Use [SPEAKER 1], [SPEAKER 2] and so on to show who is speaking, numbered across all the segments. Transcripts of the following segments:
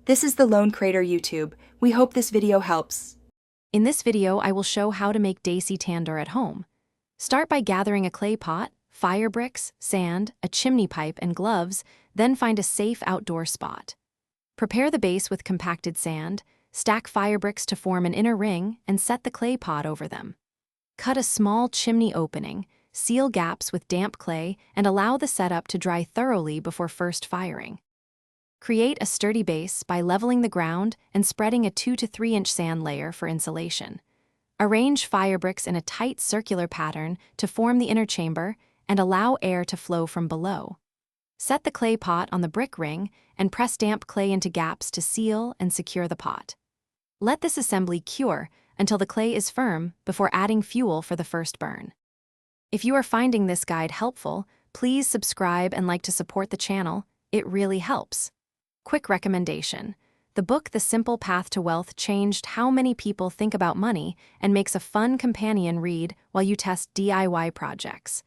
[SPEAKER 1] This is the Lone Crater YouTube. We hope this video helps.
[SPEAKER 2] In this video, I will show how to make Desi Tandoor at home. Start by gathering a clay pot, fire bricks, sand, a chimney pipe, and gloves, then find a safe outdoor spot. Prepare the base with compacted sand, stack fire bricks to form an inner ring, and set the clay pot over them. Cut a small chimney opening, seal gaps with damp clay, and allow the setup to dry thoroughly before first firing. Create a sturdy base by leveling the ground and spreading a 2 to 3 inch sand layer for insulation. Arrange fire bricks in a tight circular pattern to form the inner chamber and allow air to flow from below. Set the clay pot on the brick ring and press damp clay into gaps to seal and secure the pot. Let this assembly cure until the clay is firm before adding fuel for the first burn. If you are finding this guide helpful, please subscribe and like to support the channel. It really helps. Quick recommendation. The book The Simple Path to Wealth changed how many people think about money and makes a fun companion read while you test DIY projects.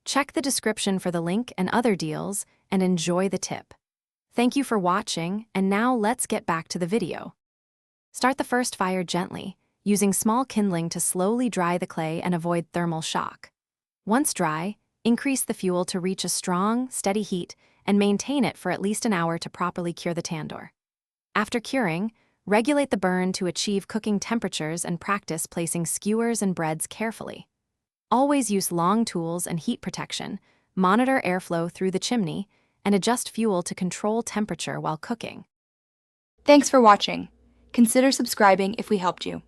[SPEAKER 2] Check the description for the link and other deals and enjoy the tip. Thank you for watching, and now let's get back to the video. Start the first fire gently, using small kindling to slowly dry the clay and avoid thermal shock. Once dry, increase the fuel to reach a strong, steady heat and maintain it for at least an hour to properly cure the tandoor. After curing, regulate the burn to achieve cooking temperatures and practice placing skewers and breads carefully. Always use long tools and heat protection, monitor airflow through the chimney, and adjust fuel to control temperature while cooking.
[SPEAKER 1] Thanks for watching. Consider subscribing if we helped you.